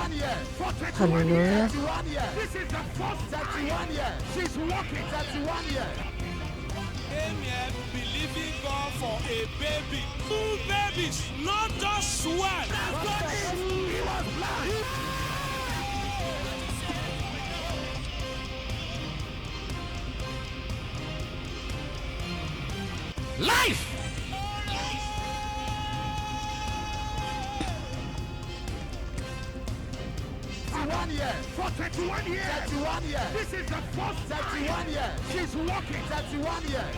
Alléluia. Amen. Believing God for a baby. 2 babies, not just one. Life. For 31 years. 31 years. This is the first 31 years. She's walking. 31 years.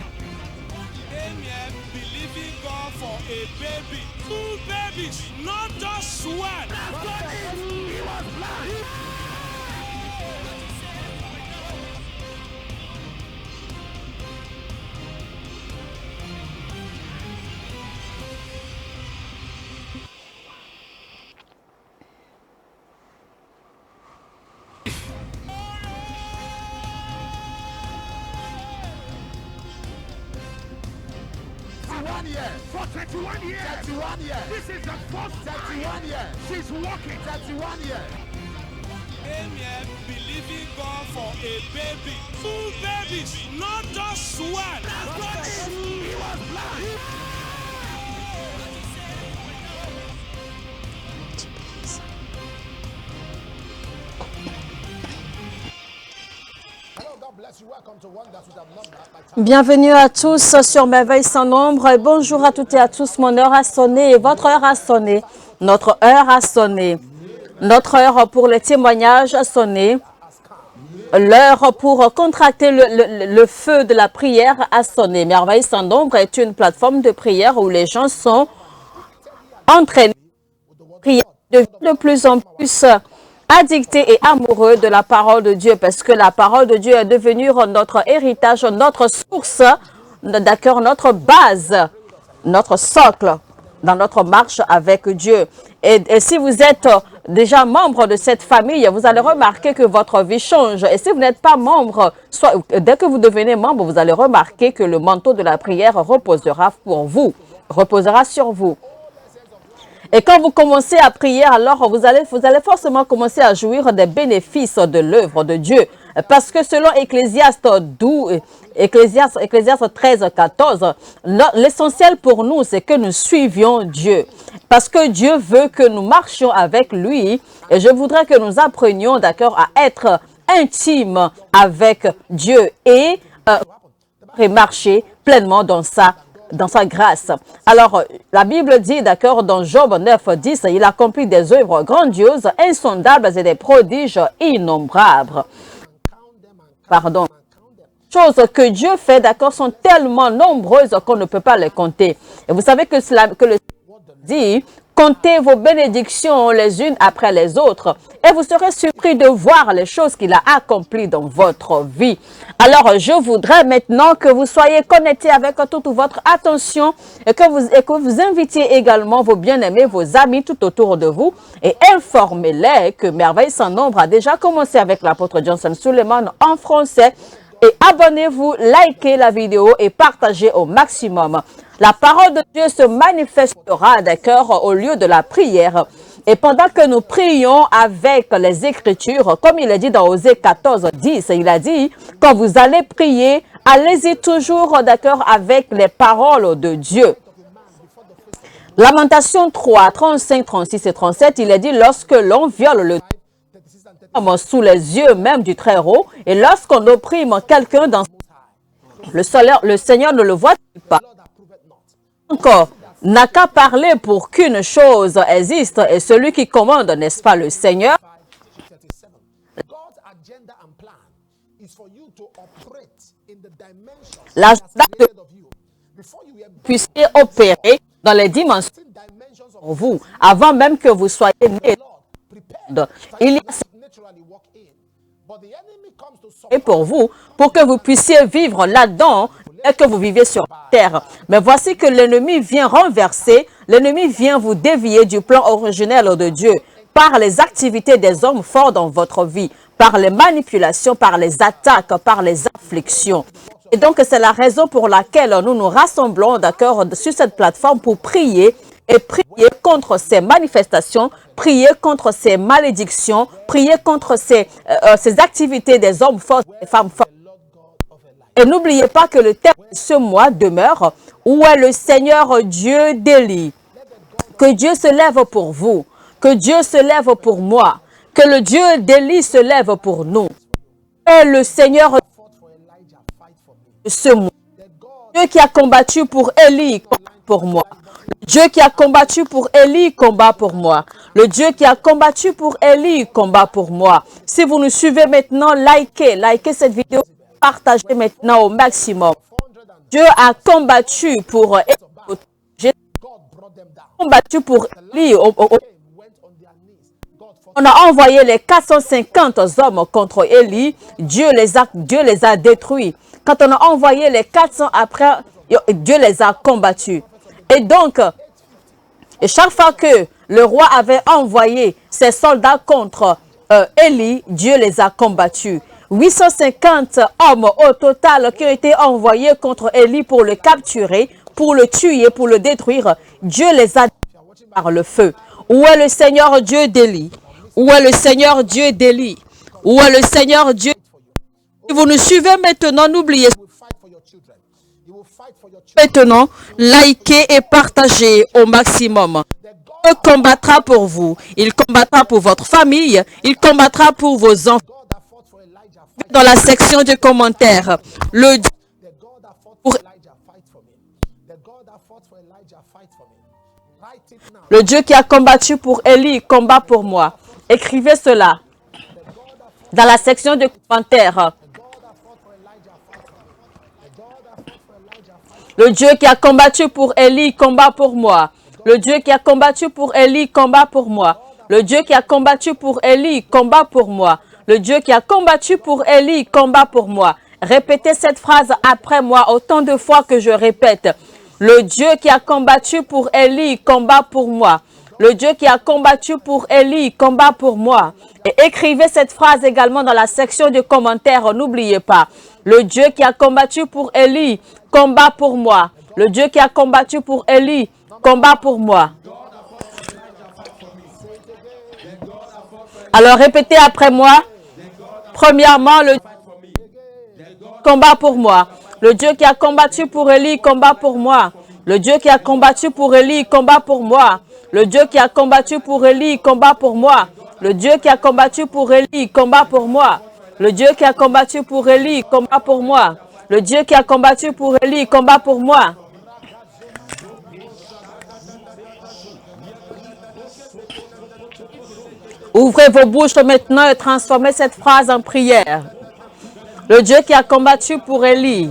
Amen. Believing God for a baby. 2 babies, not just one. He was blind. For 31 years. 31 years. This is the first 31 years. She's walking. 31 years. Amen. Believing God for a baby. 2 babies, not just one. He was blind. Bienvenue à tous sur Merveille sans nombre et bonjour à toutes et à tous. Mon heure a sonné et votre heure a sonné. Notre heure a sonné. Notre heure pour les témoignages a sonné. L'heure pour contracter le feu de la prière a sonné. Merveille sans nombre est une plateforme de prière où les gens sont entraînés à prier de plus en plus addictés et amoureux de la parole de Dieu parce que la parole de Dieu est devenue notre héritage, notre source, d'accord, notre base, notre socle dans notre marche avec Dieu. Et si vous êtes déjà membre de cette famille, vous allez remarquer que votre vie change. Et si vous n'êtes pas membre, dès que vous devenez membre, vous allez remarquer que le manteau de la prière reposera pour vous, reposera sur vous. Et quand vous commencez à prier, alors vous allez forcément commencer à jouir des bénéfices de l'œuvre de Dieu. Parce que selon Ecclésiaste 13, 14, l'essentiel pour nous, c'est que nous suivions Dieu. Parce que Dieu veut que nous marchions avec lui. Et je voudrais que nous apprenions, d'accord, à être intimes avec Dieu et marcher pleinement dans sa grâce. Alors, la Bible dit, d'accord, dans Job 9, 10, il accomplit des œuvres grandioses, insondables et des prodiges innombrables. Pardon. Choses que Dieu fait, d'accord, sont tellement nombreuses qu'on ne peut pas les compter. Et vous savez que le dit, comptez vos bénédictions les unes après les autres et vous serez surpris de voir les choses qu'il a accomplies dans votre vie. Alors, je voudrais maintenant que vous soyez connectés avec toute votre attention et que vous invitiez également vos bien-aimés, vos amis tout autour de vous et informez-les que Merveille sans nombre a déjà commencé avec l'apôtre Johnson Suleiman en français. Et abonnez-vous, likez la vidéo et partagez au maximum. La parole de Dieu se manifestera, d'accord, au lieu de la prière. Et pendant que nous prions avec les Écritures, comme il est dit dans Osée 14, 10, il a dit, quand vous allez prier, allez-y toujours, d'accord, avec les paroles de Dieu. Lamentation 3, 35, 36 et 37, il est dit, lorsque l'on viole le sous les yeux même du Très-Haut, et lorsqu'on opprime quelqu'un dans le Seigneur ne le voit-il pas? Encore, n'a qu'à parler pour qu'une chose existe, et celui qui commande, n'est-ce pas le Seigneur? L'agenda que vous puissiez opérer dans les dimensions pour vous, avant même que vous soyez né. Il y a et pour vous, pour que vous puissiez vivre là-dedans et que vous viviez sur terre. Mais voici que l'ennemi vient renverser, l'ennemi vient vous dévier du plan originel de Dieu par les activités des hommes forts dans votre vie, par les manipulations, par les attaques, par les afflictions. Et donc, c'est la raison pour laquelle nous nous rassemblons, d'accord, sur cette plateforme pour prier et prier contre ces manifestations, prier contre ces malédictions, prier contre ces activités des hommes forts et des femmes fortes. Et n'oubliez pas que le thème de ce mois demeure « Où est le Seigneur Dieu d'Élie ?» Que Dieu se lève pour vous, que Dieu se lève pour moi, que le Dieu d'Élie se lève pour nous. Et le Seigneur de ce mois, Dieu qui a combattu pour Élie, combat pour moi. Le Dieu qui a combattu pour Élie, combat pour moi. Le Dieu qui a combattu pour Élie, combat pour moi. Si vous nous suivez maintenant, likez cette vidéo, partagez maintenant au maximum. Dieu a combattu pour Élie. Combattu pour Élie. On a envoyé les 450 hommes contre Élie. Dieu les a détruits. Quand on a envoyé les 400 après, Dieu les a combattus. Et donc, chaque fois que le roi avait envoyé ses soldats contre Élie, Dieu les a combattus. 850 hommes au total qui ont été envoyés contre Élie pour le capturer, pour le tuer, pour le détruire. Dieu les a détruits par le feu. Où est le Seigneur Dieu d'Élie? Où est le Seigneur Dieu d'Élie? Où est le Seigneur Dieu? Si vous nous suivez maintenant, n'oubliez pas. Maintenant, likez et partagez au maximum. Dieu combattra pour vous. Il combattra pour votre famille. Il combattra pour vos enfants. Dans la section de commentaires, le Dieu qui a combattu pour Élie combat pour moi. Écrivez cela dans la section de commentaires. Le Dieu qui a combattu pour Élie combat pour moi. Le Dieu qui a combattu pour Élie combat pour moi. Le Dieu qui a combattu pour Élie combat pour moi. Le Dieu qui a combattu pour Élie combat pour moi. Répétez cette phrase après moi autant de fois que je répète. Le Dieu qui a combattu pour Élie combat pour moi. Le Dieu qui a combattu pour Élie combat pour moi. Et écrivez cette phrase également dans la section de commentaires. N'oubliez pas. Le Dieu qui a combattu pour Élie combat pour moi. Le Dieu qui a combattu pour Élie combat pour moi. Alors répétez après moi. Premièrement, le combat pour moi. Le Dieu qui a combattu pour Élie combat pour moi. Le Dieu qui a combattu pour Élie combat pour moi. Le Dieu qui a combattu pour Élie combat pour moi. Le Dieu qui a combattu pour Élie combat pour moi. Le Dieu qui a combattu pour Élie combat pour moi. Le Dieu qui a combattu pour Élie combat pour moi. Ouvrez vos bouches maintenant et transformez cette phrase en prière. Le Dieu qui a combattu pour Élie,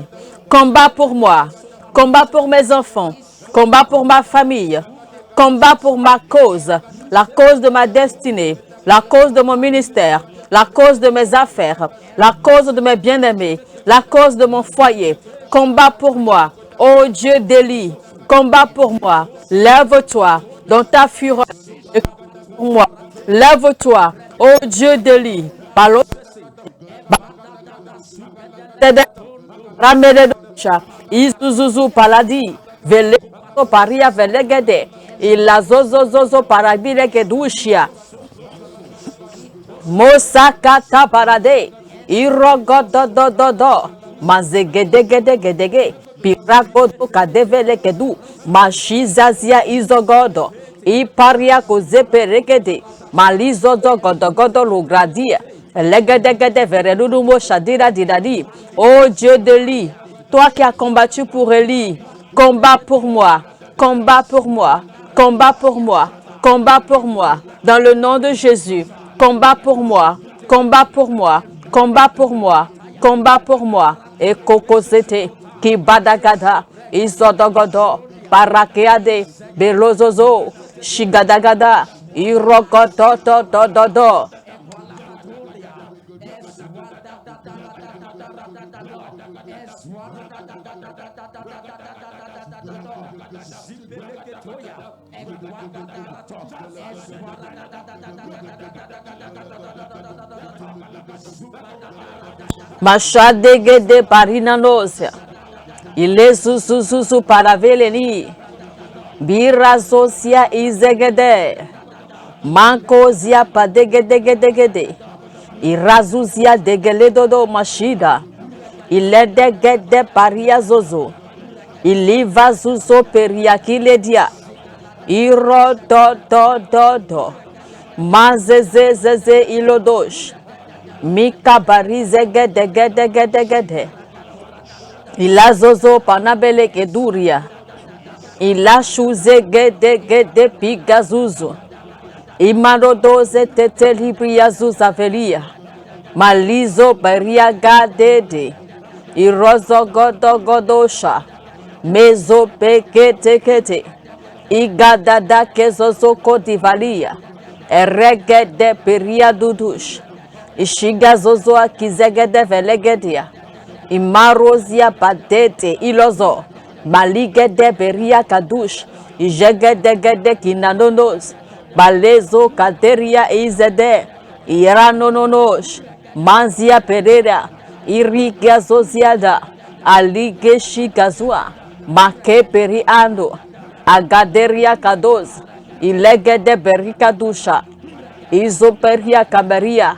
combat pour moi, combat pour mes enfants, combat pour ma famille, combat pour ma cause, la cause de ma destinée, la cause de mon ministère, la cause de mes affaires, la cause de mes bien-aimés, la cause de mon foyer. Combat pour moi, ô Dieu d'Élie, combat pour moi. Lève-toi dans ta fureur pour moi. Lève-toi, ô Dieu d'Élie. Izuzuzu paladi, velezo paria velegede, ilazozozo parabilegedushia. Mosakata parade, irogododododo, mazegedegedegedege, piragodo kadevelegedu, mashizazia izogodo, iparia kozeperegede, malizodo godogodo lugradia, legedegede verelumo shadira didadi. Oh Dieu de Élie, toi qui as combattu pour Élie, combat pour moi, combat pour moi, combat pour moi, combat pour moi, dans le nom de Jésus. Combat pour moi, combat pour moi, combat pour moi, combat pour moi. Et kokosete, ki badagada, isodogodo, parakeade, belozozo, shigadagada, irokotototododo. Machadegede parinanosia. Il est sous paraveleni. Birazosia izegede. Mankozia padegedegedegede. Irazuzia degeledodo mashida. Iledegede paria zozo. Iliva zuzo periakiledia. Iro do. Mazezezeze ilodosh. Mika barize gede. Ilazozo panabele keduria. Ilashuze gede pigazuzu. Imarodoze tete libria zuzavelia. Malizo beria gadede. Irozo godosha. Mezo pekete. Igadada kezozo kodivalia. Eregede peria dudush. Ishiga zozo akizegede velegedia. Imarozia badete ilozo. Maligede beria kadush. Ijegedegede kinanonos. Balezo kateria izede. Iranononosh. Manzia pereira. Iriga zoziada. Alige shikazua. Make periando. Agaderia kadoz. Ilegede berika dusha. Izoperia kameria.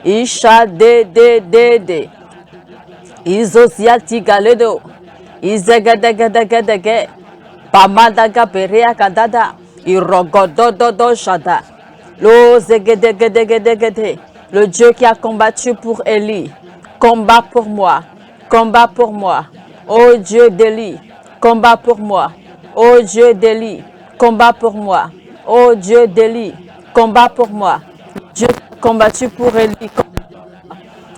Isha de. Izosiati galedo. Izegedegedegedege. Pamadaga peria kadada. Irogodododo shada. Lo zegedegedegedegede. Le Dieu qui a combattu pour Élie. Combat pour moi. Combat pour moi. Ô Dieu d'Élie. Combat pour moi. Ô Dieu d'Élie. Combat pour moi. Ô Dieu d'Élie. Combat pour moi. Dieu qui a combattu pour Élie.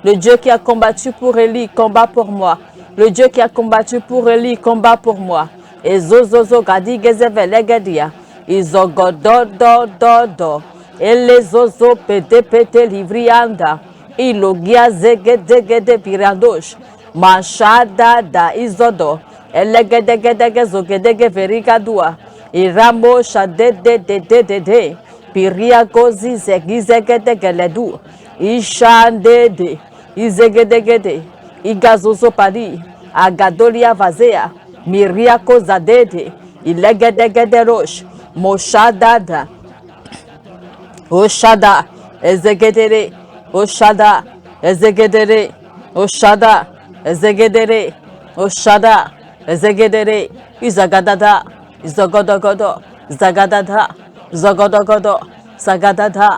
Le Dieu qui a combattu pour Élie, combat pour moi. Le Dieu qui a combattu pour Élie, combat pour moi. Et zozozo gadi gezevelegedia. Izogododododo. Et les zozo pete livrianda. Ilogia zegedegede piradosh. Mashadada izodo. Elegedegedege zogedege verikadua. Iramo shadede. Piria gozi zegizegedegeledu. Ishandede. Izegedegede. Igazozo pari. Agadolia vazea. Miriako zadede. Ilegedegede rosh. Moshadada. Oshada. Ezegedere. Oshada. Ezegedere. Oshada. Ezegedere. Oshada. Ezegedere. Izagadada. Zogodogodo. Zagadada. Zogodogodo. Zagadada.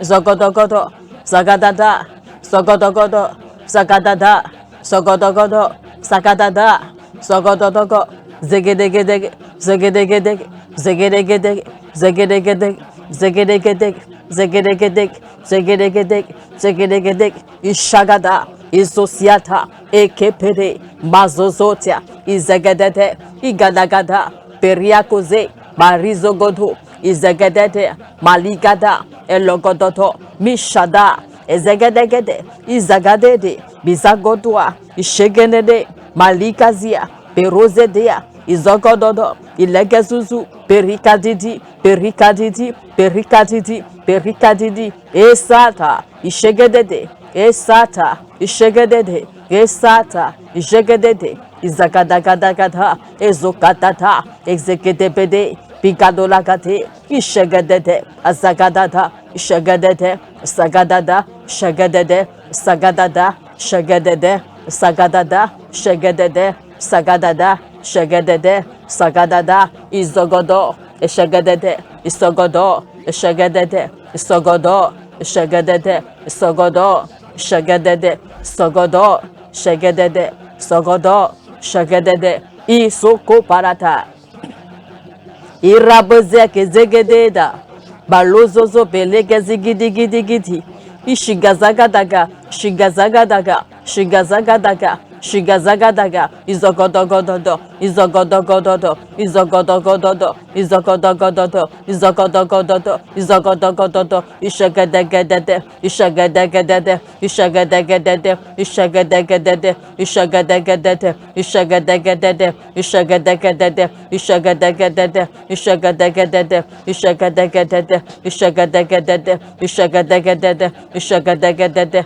Zogodogodo. Zagadada. Zogodogodo. Zagadada. Zogodogodo. Zagadada. Zogodogodo. Zegedegedege. Zegedegedege. Zegedegedege. Zegedegedege. Zegedegedege. Zegedegedege. Zegedegedege. Zegedegedege. Ishagada. Isosiata. Ekepede. Mazozotia. Izegedede. Igadagada. Periakoze. Marizogodo. Izegedede. Maligada. Elogodoto. Mishada. Ezegedegede. Izagadede. Bizagodua. Ishegenede. Malikazia. Perozedea. Izogododo. Ilegezuzu. Perikadidi. Esata. Ishegedede. Esata. Ishegedede. Esata. Ishegedede. Izagadagadagada. Ezokatata. Exegedebede. Pigadolagate. Ishegedede. Azagadada. Ishegedede. Sagadada. Shegedede. Sagadada. Shegedede. Sagadada. Shegedede. Sagadada. Shegedede. Sagadada. Izogodo. Ishegedede. Isogodo. Ishegedede. Isogodo. Ishegedede. Isogodo. Shegedede. Sogodo. Shegedede. Sogodo. Shegedede. Isoko parata. Irabozeke zegededa. Balozozo belege zigidi. Ishigazagadaga. Shigazagadaga. Shigazagadaga. Shigazagadaga. Izogodogododo. Izogodogododo. Izogodogododo. Izogodogododo. Izogodogododo. Izogodogododo. Ishagedegedede. Ishagedegedede. Ishagedegedede. Ishagedegedede. Ishagedegedede. Ishagedegedede. Ishagedegedede. Ishagedegedede. Ishagedegedede. Ishagedegedede. Ishagedegedede. Ishagedegedede. Ishagedegedede.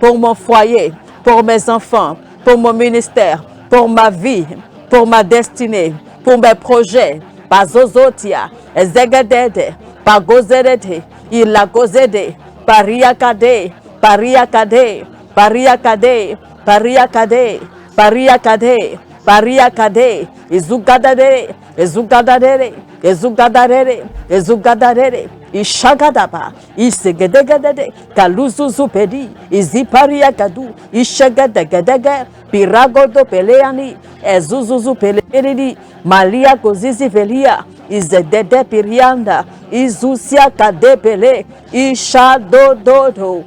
pour mon foyer, pour mes enfants, pour mon ministère, pour ma vie, pour ma destinée, pour mes projets. Pazozotia, Ezegedede, Pagozedete, Ilagozede, Pariakade, Pariakade, Pariakade, Pariakade, Pariakade, Pariakade, Izugadade, Izugadade, Izugadade, Izugadade, Ishagadaba, Isegedegede, Kaluzuzupedi, Izipariakadu, Ishagedegedege, Piragodo Peleani, Ezuzuzu Peleani, Malia Kozizi Velia, Izedede Pirianda, Izusia Kadepele, Ishadododo,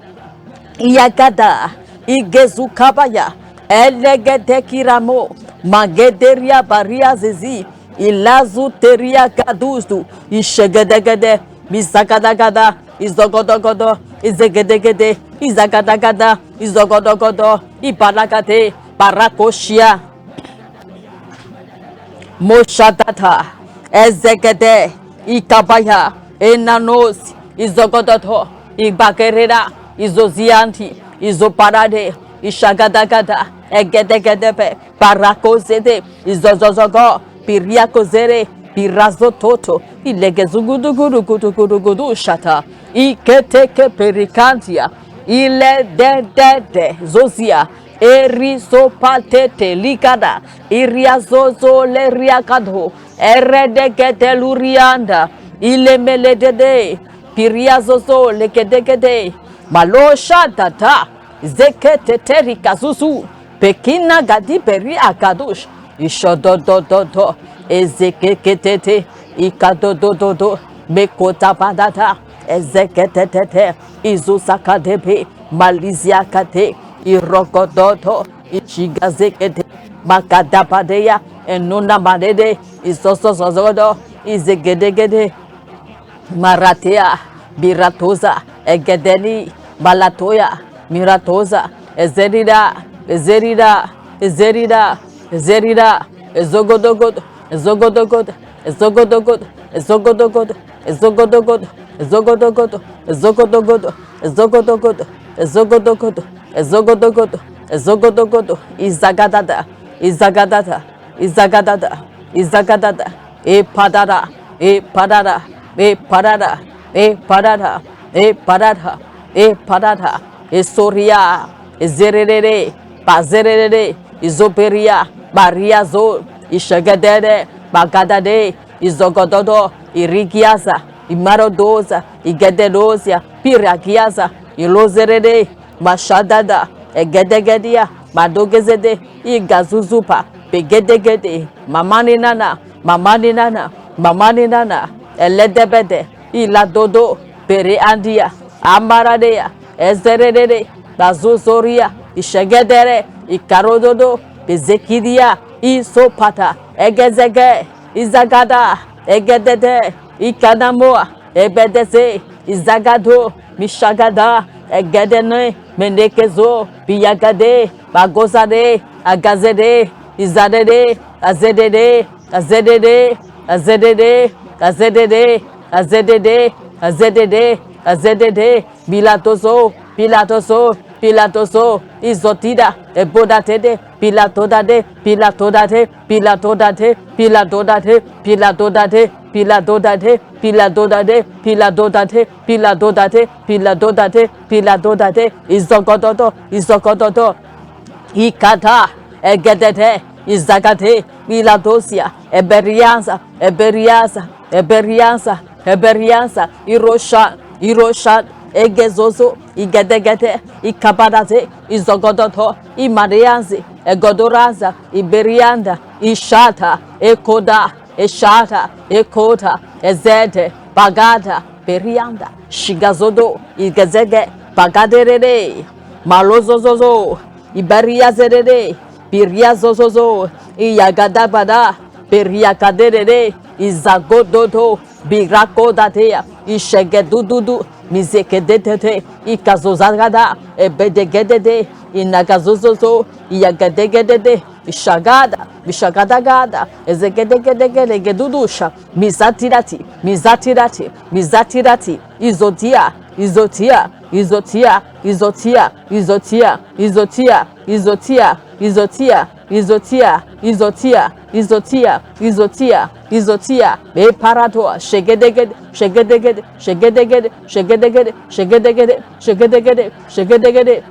Iagada, Igezukabaya, Elegede Kiramo, Magederia Baria Zizi, Ilazuteria Gadustu, Ishegedegede, Mizagadagada, Izogodogodo, Izegedegede, Izagadagada, Izogodogodo, Ibalagade, Barakoshia, Moshadata, Ezegede, Ikabaya, Enanos, Izogodoto, Ibagerera, Izozianti, Izoparade, Ishagadagada, Egedegedebe, Barakozede, Izozozogo, Piriakozere, Pirazototo, Ilegezugudugudugudugudu shata, Iketeke perikantia, Ile de Zozia, Erisopatete likada, Iriazozo leriakado, Eredegete lurianda, Ile meledede, Piriazozo lekedegede, Malosha data, Zekete terika zuzu, Pekina gadi peri akadush, Ishododododo, Ezekeketete, Ikadodododo, Mekota padata, Ezeketete, Izusakadebe, Malizia kate, Irokododo, Ichigazekete, Makadapadeya, Enuna Madede, Isosozodo, Izegedegede, Maratea, Biratoza, Egedeni, Balatoya, Miratoza, Ezerida, Ezerida, Ezerida, Ezerida, Ezogodogod, Ezogodogod, Ezogodogod, Ezogodogod, Ezogodogod, Ezogodogod, Ezogodogod, Ezogodogod, Ezogodogod, Ezogodogod, Ezogodogod, Izagadada, Izagadada, Izagadada, Izagadada, Padada, Padada, Padada, Padada, Padada, Padada, Soria, Zerere, Pazerere, Izoperia, Maria Zo, Ishagadede, Bagadade, Izogododo, Irigiaza, Imarodoza, Igededosia, Piragiaza, Ilozerede, Mashadada, Egedegedia, Madogezede, Igazuzupa, Pegedegede, Mamani Nana, Mamani Nana, Mamani Nana, Eledebede, Iladodo, Pere Andia, Amaradea, Ezerede, Bazuzoria, Ishegedere, Ikarododo, Bezekidia, Isopata, Egezege, Izagada, Egedede, Ikanamoa, Ebedeze, Izagado, Mishagada, Egedene, Mendekezo, Biyagade, Bagozade, Agazede, Izadede, Azedede, Azedede, Azedede, Azedede, Azedede, Azedede, Azedede, Bilatoso, Pilatoso, Pilatoso, Izotida, Ebodate, Pilatodade, Pilatodate, Pilatodate, Pilatodate, Pilatodate, Pilatodate, Pilatodate, Pilatodate, Pilatodate, Pilatodate, Pilatodate, Izogododo, Izogododo, Ikata, Egedete, Izagate, Miladosia, Eberianza, Eberianza, Eberianza, Eberianza, Irosha, Irosha, Egezozo, Igedegete, Ikabadate, Izogodoto, Imarianzi, Egodoraza, Iberianda, Ishata, Ekoda, Eshata, Ekota, Ezete, Bagada, Berianda, Shigazodo, Igezege, Bagadere, Malozozozo, Iberiazere, Biriazozozo, Iyagadabada, Beriakadere, Izagododo, Birakodatea, Ishegedudu, Mizekedete, Ikazozagada, Ebedegede, Inagazozo, Iyagadegede, Ishagada, Mishagadagada, Ezegedegedegedudusha, Mizatirati, Mizatirati, Mizatirati, Izotia, Izotia, izotia, izotia, izotia, izotia, izotia, izotia, izotia, izotia, izotia, izotia, izotia, e parato, shegedeged, shegedeged, shegedeged, shegedeged, shegedeged, shegedeged, shegedeged.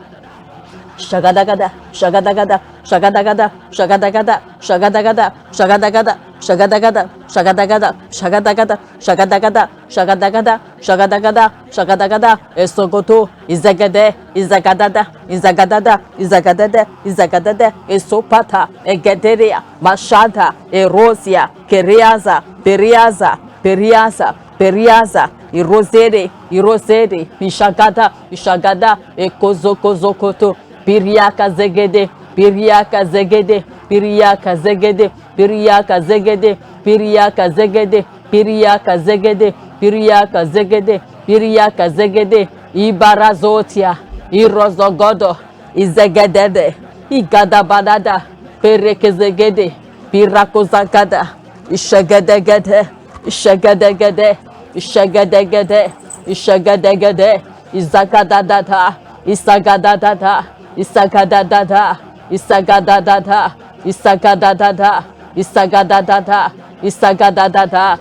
Shagadagada, shagadagada, shagadagada, shagadagada, shagadagada, shagadagada, shagadagada, shagadagada, shagadagada, shagadagada, shagadagada, shagadagada, shagadagada, esogoto, izagade, izagadada, izagadada, izagadada, izagadada, esopata, egederia, mashada, erosia, keriaza, periaza, periaza, periaza, irosede, irosede, ishagada, ishagada, ekozokozokoto, Piriaka zegede, piriaka zegede, piriaka zegede, piriaka zegede, piriaka zegede, piriaka zegede, piriaka zegede, piriaka zegede, ibarazotia, irozogodo, izegedede, igadabadada, pereke zegede, pirakozagada, ishegedegede, ishegedegede, ishegedegede, ishegedegede, izagadadada, isagadadada, Isagadadada, Isagadadada, Isagadadada, Isagadadada, Isagadadada,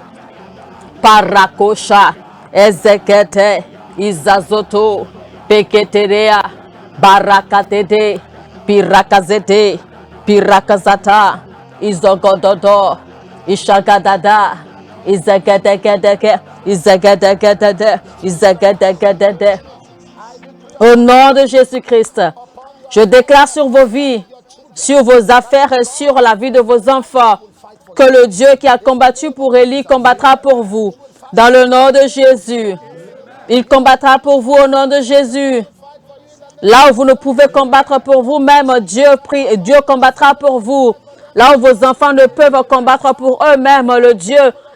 Parakosha, Ezekete, Izazoto, Peketerea, Barakatete, Pirakazete, Pirakazata, Izogododo, Ishagadada, Izagadegedege, Izagadegedede, Izagadegedede. Au nom de Jésus-Christ, je déclare sur vos vies, sur vos affaires et sur la vie de vos enfants, que le Dieu qui a combattu pour Élie combattra pour vous. Dans le nom de Jésus, il combattra pour vous au nom de Jésus. Là où vous ne pouvez combattre pour vous-même, Dieu combattra pour vous. Là où vos enfants ne peuvent combattre pour eux-mêmes,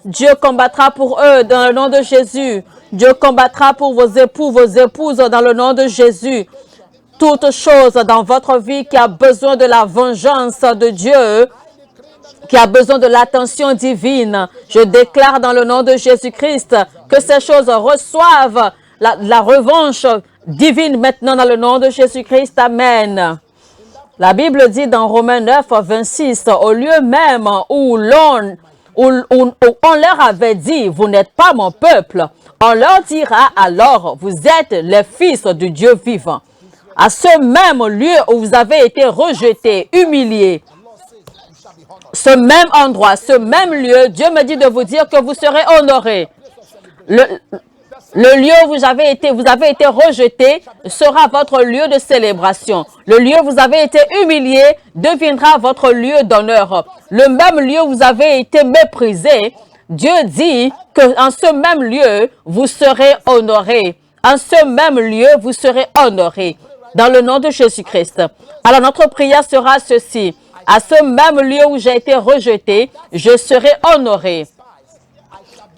Dieu combattra pour eux dans le nom de Jésus. Dieu combattra pour vos époux, vos épouses dans le nom de Jésus. Toute chose dans votre vie qui a besoin de la vengeance de Dieu, qui a besoin de l'attention divine, je déclare dans le nom de Jésus-Christ que ces choses reçoivent la revanche divine maintenant dans le nom de Jésus-Christ. Amen. La Bible dit dans Romains 9, 26, au lieu même où on leur avait dit, vous n'êtes pas mon peuple, on leur dira alors, vous êtes les fils du Dieu vivant. À ce même lieu où vous avez été rejetés, humiliés, ce même endroit, ce même lieu, Dieu me dit de vous dire que vous serez honorés. Le lieu où vous avez été rejeté sera votre lieu de célébration. Le lieu où vous avez été humilié deviendra votre lieu d'honneur. Le même lieu où vous avez été méprisé, Dieu dit qu'en ce même lieu, vous serez honorés. En ce même lieu, vous serez honorés. Dans le nom de Jésus-Christ. Alors notre prière sera ceci. À ce même lieu où j'ai été rejeté, je serai honoré.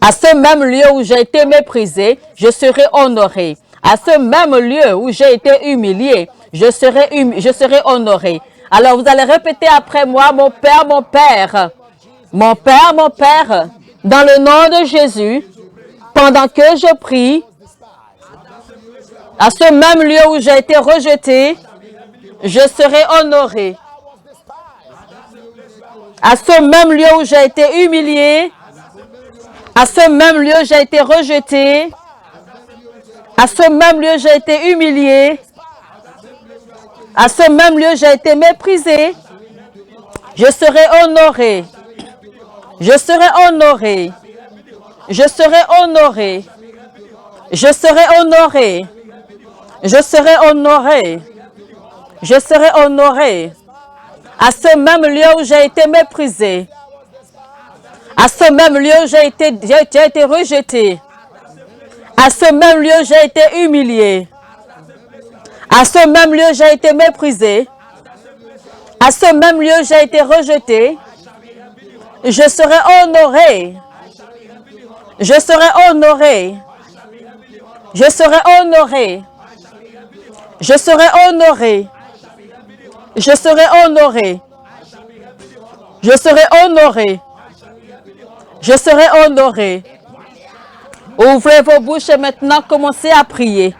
À ce même lieu où j'ai été méprisé, je serai honoré. À ce même lieu où j'ai été humilié, je serai honoré. Alors vous allez répéter après moi, mon Père, mon Père. Mon Père, mon Père, dans le nom de Jésus, pendant que je prie, à ce même lieu où j'ai été rejeté, je serai honoré. À ce même lieu où j'ai été humilié, à ce même lieu j'ai été rejeté, à ce même lieu j'ai été humilié, à ce même lieu j'ai été méprisé, je serai honoré. Je serai honoré. Je serai honoré. Je serai honoré. Je serai honoré. Je serai honoré. À ce même lieu où j'ai été méprisé. À ce même lieu où j'ai été rejeté. À ce même lieu j'ai été humilié. À ce même lieu j'ai été méprisé. À ce même lieu j'ai été rejeté. Je serai honoré. Je serai honoré. Je serai honoré. Je serai honoré. Je serai honoré. Je serai honoré. Je serai honoré. Ouvrez vos bouches et maintenant commencez à prier.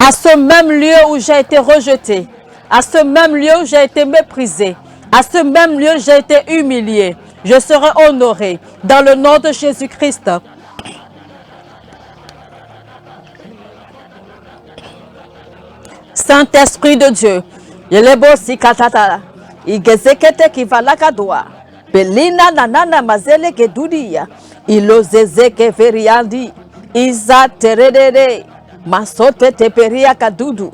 À ce même lieu où j'ai été rejeté, à ce même lieu où j'ai été méprisé, à ce même lieu où j'ai été humilié, je serai honoré dans le nom de Jésus-Christ. Saint-Esprit de Dieu, Yelebo Sikatata, Igezekete Kivalakadoa, Belina Nanana Mazele Kedudia, Ilozeze Keveriandi, Iza Terede, Masote Teperia Kadudu,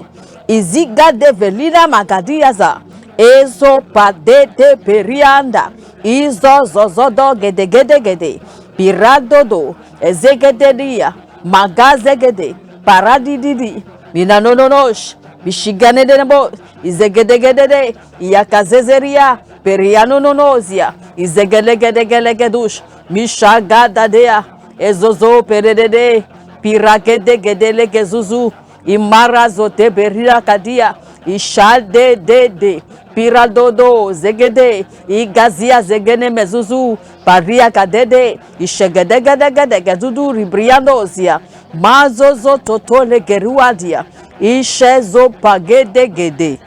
Iziga de Velina Magadiaza, Ezo Pade Teperianda, Izo Zozodo Gede, Piradodo, Ezegededia, Magazegede, Paradididi, Minanonosh, Bishigane de Nebo, Izegedegede, Yakazezeria, Perianonozia, Izegelegedegedush, Mishagadadea, Ezozo Perede, Piragedegedelegezuzu, Imarazote Beria Kadia, Ishade de Piradodo, Zegede, Igazia Zegene Mezuzu, Paria Kadede, Ishegedegedegedegezuduri Ribrianozia, Mazozo Totole Geruadia, Ishezo Pagedegede,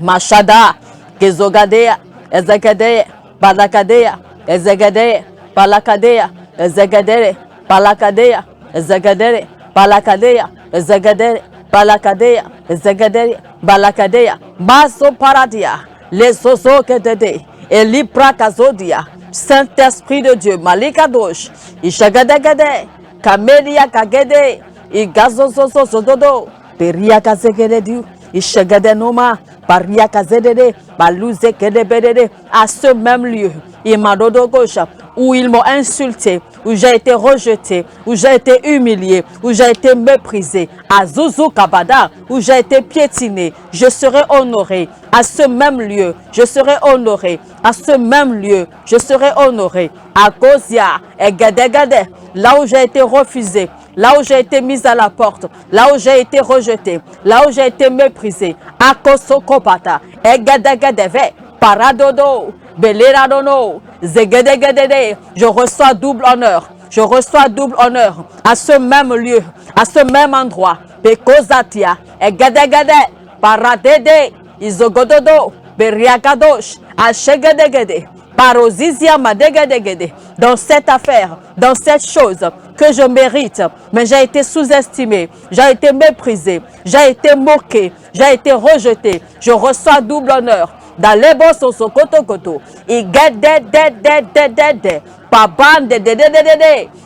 Mashada, Gezogadea, Ezekede, Balakadea, Ezegede, Balakadea, Ezegede, Balakadea, Ezegede, Balakadea, Ezegede, Balakadea, Ezegede, Balakadea, Maso Paradia, les Ozo Kedede, Elipra Kazodia, Saint-Esprit de Dieu, Malikadosh, Ishagedegede, Camélia Kagede, Igazozozo Zododo, Peria Kazegede, Ishagede Noma, Paria Kazedede, Balouze Kedebede, à ce même lieu, Imadodo Gauche, où ils m'ont insulté, où j'ai été rejeté, où j'ai été humilié, où j'ai été méprisé, à Zouzou Kabada, où j'ai été piétiné, je serai honoré. À ce même lieu, je serai honoré. À ce même lieu, je serai honoré. À Gozia, et Gadegade, là où j'ai été refusé, là où j'ai été mise à la porte, là où j'ai été rejeté, là où j'ai été méprisé, à Kosokopata, et Gadegade, Paradodo, Beleradono, Zegedegede, je reçois double honneur. Je reçois double honneur à ce même lieu, à ce même endroit. Pekozatia, et Gadegade, Paradede, Izogododo, Beriakadosh, Ashegedegede, Parozizia Madegedegede, dans cette affaire, dans cette chose que je mérite, mais j'ai été sous-estimé, j'ai été méprisé, j'ai été moqué, j'ai été rejeté. Je reçois double honneur. Dans les bosses au koto, il de paban de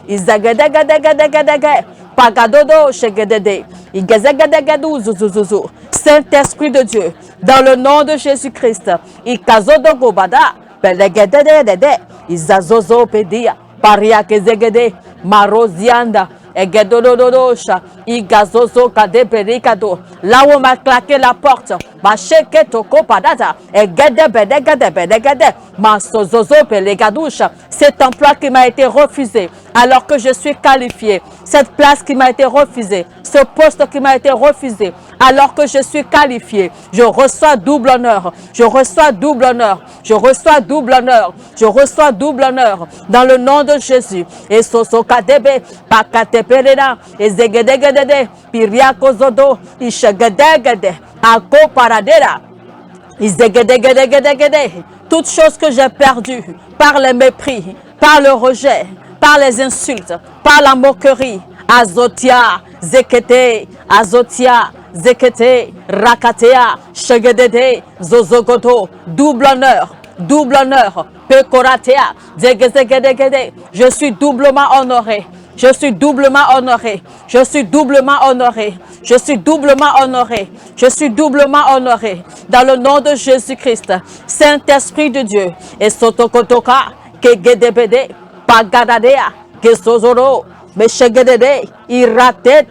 izagedegedegedegede, pagadodo shegedede, igezegedegedou zuzuzuzu. Saint-Esprit de Dieu, dans le nom de Jésus-Christ, ikazodo gobada, belegedede, izazozo pedia, paria kezegede, marozianda, Egedododosha, Igazozo Kadeperikado, là où on m'a claqué la porte, ma cheke toko padata, Egedebedegedebedegede, ma sozozo pelegadoucha, cet emploi qui m'a été refusé, alors que je suis qualifié, cette place qui m'a été refusée, ce poste qui m'a été refusé, alors que je suis qualifié, je reçois double honneur, je reçois double honneur, je reçois double honneur, je reçois double honneur, dans le nom de Jésus. Et Soso Kadebe, Pakateperena, et Zegedegede, Piriako Zodo, Ishegedegede, Ako Paradera, Izegedegedegede, toutes choses que j'ai perdues par les mépris, par le rejet, par les insultes, par la moquerie, Azotia, Zekete, Azotia, Zekete, Rakatea, Shegedede, Zozogoto, double honneur, Pekoratea, Zegezegedegede, je suis doublement honoré. Je suis doublement honoré. Je suis doublement honoré. Je suis doublement honoré. Je suis doublement honoré. Dans le nom de Jésus-Christ, Saint-Esprit de Dieu, et Sotokotoka, Kegedebede, Pagadadea, Kesozoro, Meshegedede, Irate,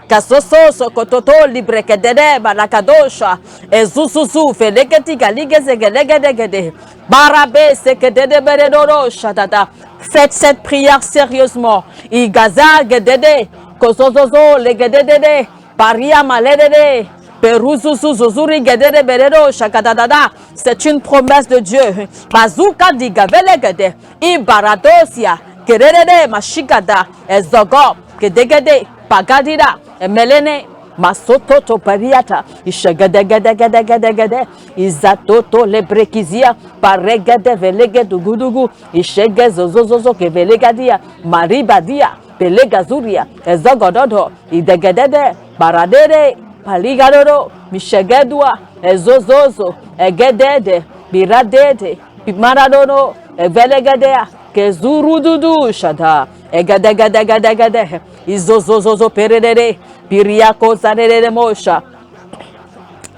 Kasoso Sokototo Librekedede Balakadosha, Ezuzuzu, Felegetiga, Ligezegedegede, Barabe, Sekedede Beredoro, Shatata. Faites cette prière sérieusement. Igaza Gedede, Kosozozo, Legedede, Paria Maledede, Peruzuzu, Zuzuri Gedede Beredo, Shakadadada. C'est une promesse de Dieu. Bazooka Digavelegede, Ibaradosia, Kerede, Mashikada, Ezogo, Kedegede, Pagadida, Melene. Masototo pariata, ishagadagadagadagadagade, izatoto lebrekizia, paregade velegedu gudugu, ishegezozozo kevelegadia, maribadia, pelegazuria, ezogododo, idegedede, baradere, paligadoro, mishegedua, ezozozo, egedede, biradede, maradono, evelegadea, kezurududu shada, egadegadegadegade, izozozo perere, Piriako zanere mosha.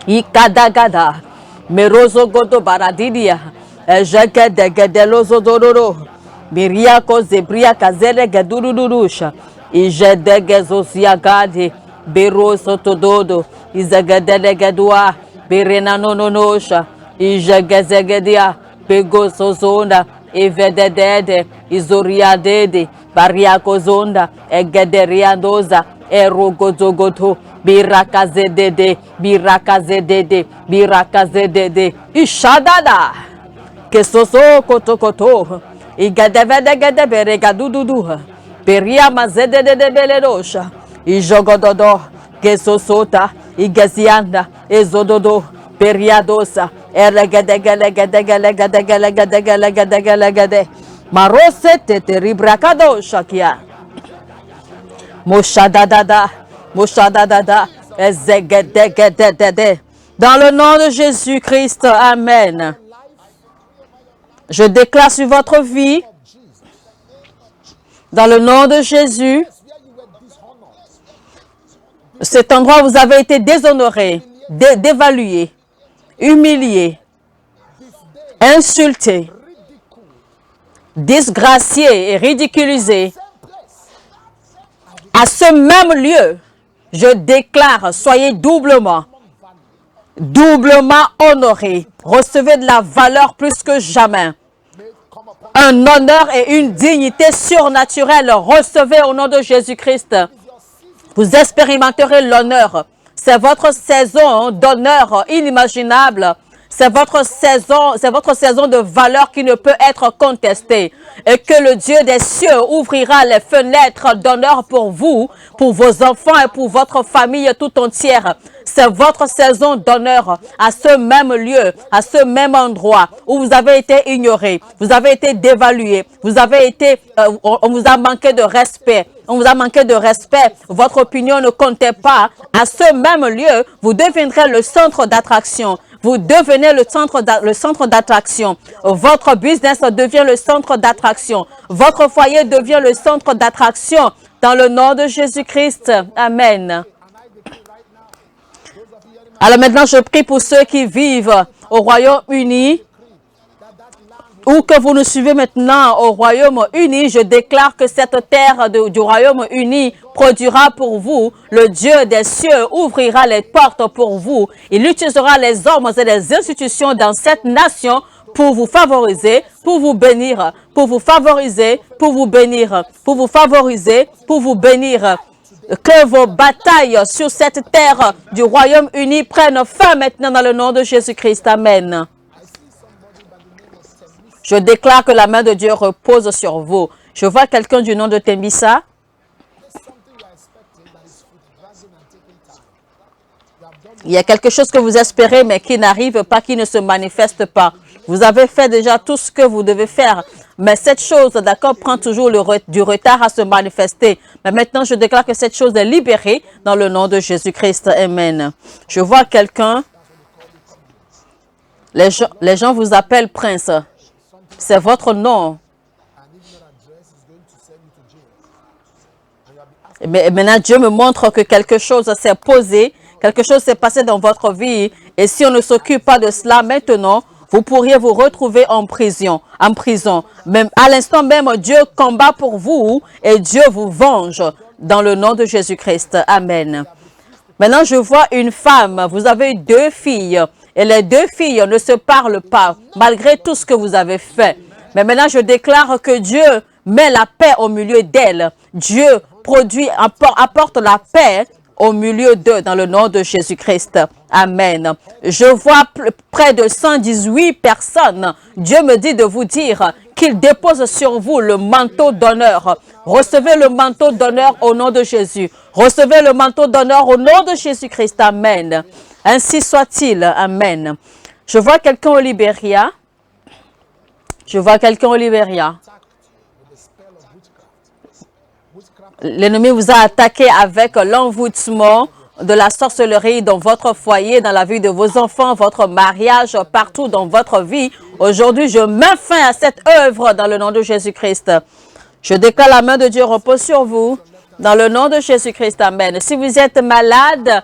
Ikadagada. Merozo godo baradidia. Ejegedegedelozo dororo. Miriako zebria kazere gedururusha. Ijedegezosiagadi. Beroso tododo. Izegedegedua. Berena nonosha. Ijegezegedia. Pegosozonda. Evededede. Izoriadede. Bariako zonda. Egederiandoza. Erogozogoto, birakazedede, birakazedede, birakazedede, ishadada, kesoso kotokoto, igadevedegede beregadududu, beria mazedede beledosha, ijogododo, kesosota, igezianda, ezododo, periadosa, eregedegelegedegelegedegelegedegelegede, marose tete ribrakado shakia. Moshadadada, moshadadada, ezegedegedede. Dans le nom de Jésus-Christ, amen. Je déclare sur votre vie, dans le nom de Jésus, cet endroit où vous avez été déshonoré, dévalué, humilié, insulté, disgracié et ridiculisé. À ce même lieu, je déclare, soyez doublement honorés. Recevez de la valeur plus que jamais. Un honneur et une dignité surnaturelle. Recevez au nom de Jésus-Christ. Vous expérimenterez l'honneur. C'est votre saison d'honneur inimaginable. C'est votre saison de valeur qui ne peut être contestée. Et que le Dieu des cieux ouvrira les fenêtres d'honneur pour vous, pour vos enfants et pour votre famille tout entière. C'est votre saison d'honneur à ce même lieu, à ce même endroit où vous avez été ignoré, vous avez été dévalué, on vous a manqué de respect. On vous a manqué de respect. Votre opinion ne comptait pas. À ce même lieu, vous deviendrez le centre d'attraction. Vous devenez le centre d'attraction. Votre business devient le centre d'attraction. Votre foyer devient le centre d'attraction. Dans le nom de Jésus-Christ. Amen. Alors maintenant, je prie pour ceux qui vivent au Royaume-Uni ou que vous nous suivez maintenant au Royaume-Uni. Je déclare que cette terre du Royaume-Uni produira pour vous. Le Dieu des cieux ouvrira les portes pour vous. Il utilisera les hommes et les institutions dans cette nation pour vous favoriser, pour vous bénir, pour vous favoriser, pour vous bénir, pour vous favoriser, pour vous bénir. Que vos batailles sur cette terre du Royaume-Uni prennent fin maintenant dans le nom de Jésus-Christ. Amen. Je déclare que la main de Dieu repose sur vous. Je vois quelqu'un du nom de Tembisa. Il y a quelque chose que vous espérez mais qui n'arrive pas, qui ne se manifeste pas. Vous avez fait déjà tout ce que vous devez faire. Mais cette chose, d'accord, prend toujours du retard à se manifester. Mais maintenant, je déclare que cette chose est libérée dans le nom de Jésus-Christ. Amen. Je vois quelqu'un. Les gens vous appellent prince. C'est votre nom. Mais maintenant, Dieu me montre que quelque chose s'est posé, quelque chose s'est passé dans votre vie. Et si on ne s'occupe pas de cela maintenant, vous pourriez vous retrouver en prison. Même à l'instant même, Dieu combat pour vous et Dieu vous venge dans le nom de Jésus-Christ. Amen. Maintenant, je vois une femme. Vous avez 2 filles et les 2 filles ne se parlent pas malgré tout ce que vous avez fait. Mais maintenant, je déclare que Dieu met la paix au milieu d'elles. Dieu apporte la paix au milieu d'eux dans le nom de Jésus-Christ. Amen. Je vois près de 118 personnes. Dieu me dit de vous dire qu'il dépose sur vous le manteau d'honneur. Recevez le manteau d'honneur au nom de Jésus. Recevez le manteau d'honneur au nom de Jésus-Christ. Amen. Ainsi soit-il. Amen. Je vois quelqu'un au Libéria. Je vois quelqu'un au Libéria. L'ennemi vous a attaqué avec l'envoûtement de la sorcellerie dans votre foyer, dans la vie de vos enfants, votre mariage, partout dans votre vie. Aujourd'hui, je mets fin à cette œuvre dans le nom de Jésus-Christ. Je déclare la main de Dieu repose sur vous dans le nom de Jésus-Christ. Amen. Si vous êtes malade,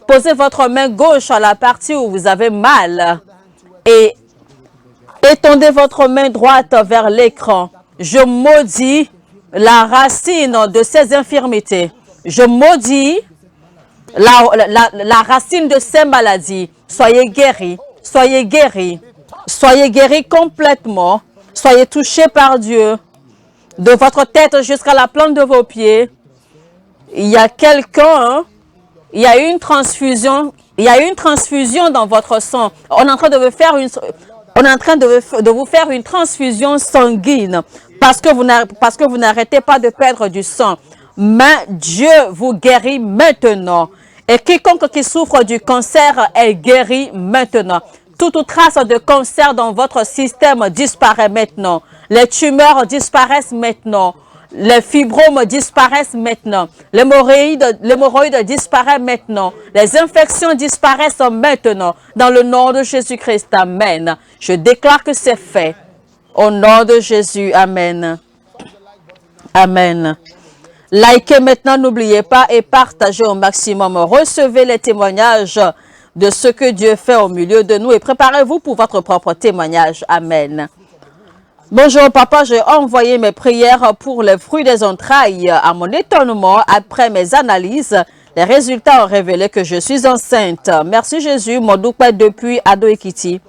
posez votre main gauche à la partie où vous avez mal et étendez votre main droite vers l'écran. Je maudis la racine de ces infirmités. Je maudis la racine de ces maladies. Soyez guéris. Soyez guéris. Soyez guéris complètement. Soyez touchés par Dieu. De votre tête jusqu'à la plante de vos pieds. Il y a quelqu'un, il y a une transfusion. Il y a une transfusion dans votre sang. On est en train de vous faire une transfusion sanguine parce que vous n'arrêtez pas de perdre du sang. Mais Dieu vous guérit maintenant. Et quiconque qui souffre du cancer est guéri maintenant. Toute trace de cancer dans votre système disparaît maintenant. Les tumeurs disparaissent maintenant. Les fibromes disparaissent maintenant. L'hémorroïde disparaît maintenant. Les infections disparaissent maintenant. Dans le nom de Jésus-Christ, amen. Je déclare que c'est fait. Au nom de Jésus, amen. Amen. Likez maintenant, n'oubliez pas, et partagez au maximum. Recevez les témoignages de ce que Dieu fait au milieu de nous et préparez-vous pour votre propre témoignage. Amen. Bonjour papa, j'ai envoyé mes prières pour les fruits des entrailles. À mon étonnement, après mes analyses, les résultats ont révélé que je suis enceinte. Merci Jésus, mon doupa depuis Ado Ekiti.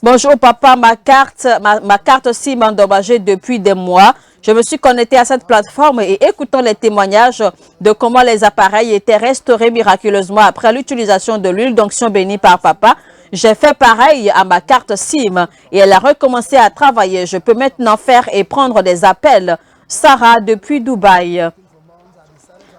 Bonjour papa, ma carte SIM endommagée depuis des mois. Je me suis connectée à cette plateforme et écoutant les témoignages de comment les appareils étaient restaurés miraculeusement après l'utilisation de l'huile d'onction bénie par papa, j'ai fait pareil à ma carte SIM et elle a recommencé à travailler. Je peux maintenant faire et prendre des appels. Sarah depuis Dubaï.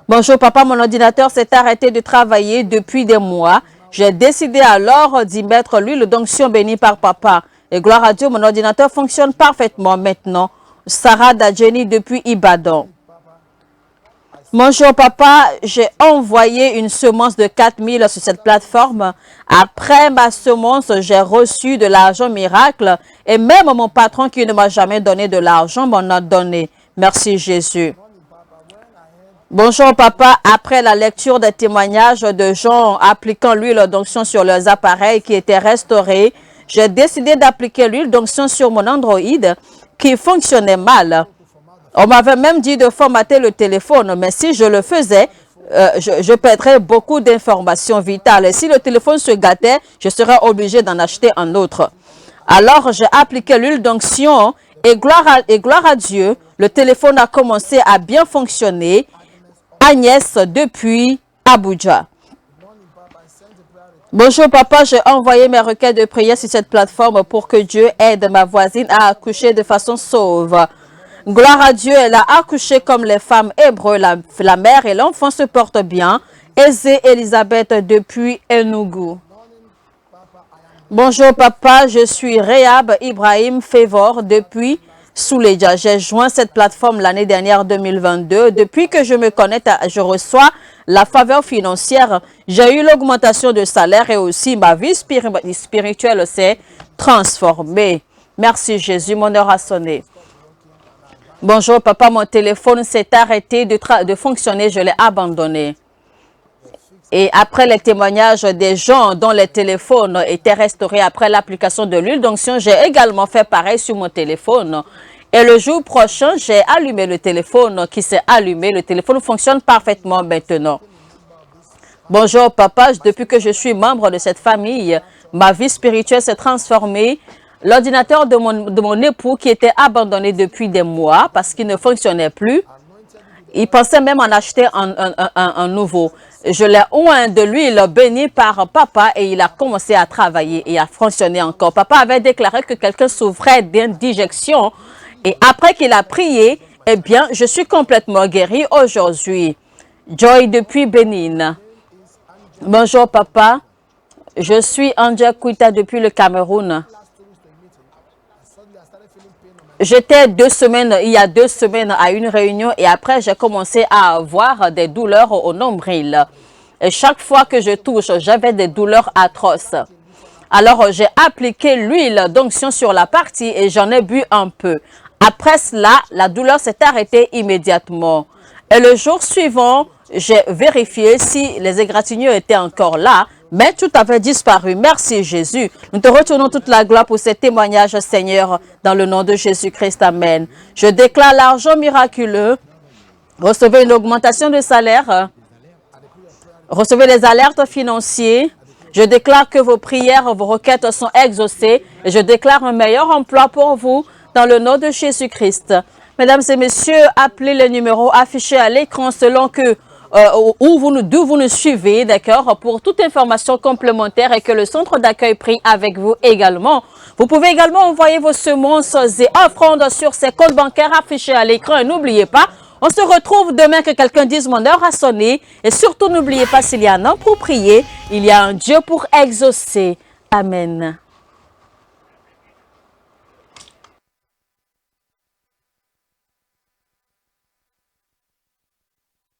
Bonjour papa, mon ordinateur s'est arrêté de travailler depuis des mois. J'ai décidé alors d'y mettre l'huile d'onction bénie par papa. Et gloire à Dieu, mon ordinateur fonctionne parfaitement maintenant. Sarah Dadjeni depuis Ibadan. Bonjour papa, j'ai envoyé une semence de 4000 sur cette plateforme. Après ma semence, j'ai reçu de l'argent miracle et même mon patron qui ne m'a jamais donné de l'argent m'en a donné. Merci Jésus. Bonjour papa, après la lecture des témoignages de gens appliquant l'huile d'onction sur leurs appareils qui étaient restaurés, j'ai décidé d'appliquer l'huile d'onction sur mon Android qui fonctionnait mal. On m'avait même dit de formater le téléphone, mais si je le faisais, je perdrais beaucoup d'informations vitales. Et si le téléphone se gâtait, je serais obligé d'en acheter un autre. Alors, j'ai appliqué l'huile d'onction et gloire à Dieu, le téléphone a commencé à bien fonctionner. Agnès depuis Abuja. Bonjour papa, j'ai envoyé mes requêtes de prière sur cette plateforme pour que Dieu aide ma voisine à accoucher de façon sauve. Gloire à Dieu, elle a accouché comme les femmes hébreux. La mère et l'enfant se portent bien. Aisée Elisabeth depuis Enugu. Bonjour papa, je suis Rehab Ibrahim Favor depuis Souleja. J'ai joint cette plateforme l'année dernière 2022. Depuis que je me connecte, je reçois la faveur financière. J'ai eu l'augmentation de salaire et aussi ma vie spirituelle s'est transformée. Merci Jésus, mon heure a sonné. Bonjour papa, mon téléphone s'est arrêté de fonctionner, je l'ai abandonné. Et après les témoignages des gens dont les téléphones étaient restaurés après l'application de l'huile d'onction, j'ai également fait pareil sur mon téléphone. Et le jour prochain, j'ai allumé le téléphone qui s'est allumé. Le téléphone fonctionne parfaitement maintenant. Bonjour papa, depuis que je suis membre de cette famille, ma vie spirituelle s'est transformée. L'ordinateur de mon époux qui était abandonné depuis des mois parce qu'il ne fonctionnait plus, il pensait même en acheter un nouveau. je l'ai oint de l'huile bénie par papa et il a commencé à travailler et à fonctionner encore. Papa avait déclaré que quelqu'un souffrait d'indigestion et après qu'il a prié, eh bien, je suis complètement guérie aujourd'hui. Joy depuis Bénin. Bonjour papa, je suis Anja Kuita depuis le Cameroun. J'étais il y a 2 semaines à une réunion et après j'ai commencé à avoir des douleurs au nombril. Et chaque fois que je touche, j'avais des douleurs atroces. Alors j'ai appliqué l'huile d'onction sur la partie et j'en ai bu un peu. Après cela, la douleur s'est arrêtée immédiatement. Et le jour suivant, j'ai vérifié si les égratignures étaient encore là, mais tout avait disparu. Merci Jésus. Nous te retournons toute la gloire pour ces témoignages, Seigneur, dans le nom de Jésus-Christ. Amen. Je déclare l'argent miraculeux. Recevez une augmentation de salaire. Recevez les alertes financières. Je déclare que vos prières, vos requêtes sont exaucées. Et je déclare un meilleur emploi pour vous dans le nom de Jésus-Christ. Mesdames et messieurs, appelez les numéros affichés à l'écran selon que d'où vous nous suivez, d'accord, pour toute information complémentaire et que le centre d'accueil prie avec vous également. Vous pouvez également envoyer vos semences et offrandes sur ces comptes bancaires affichés à l'écran. Et n'oubliez pas, on se retrouve demain que quelqu'un dise mon heure a sonné. Et surtout, n'oubliez pas, s'il y a un homme pour prier, il y a un Dieu pour exaucer. Amen.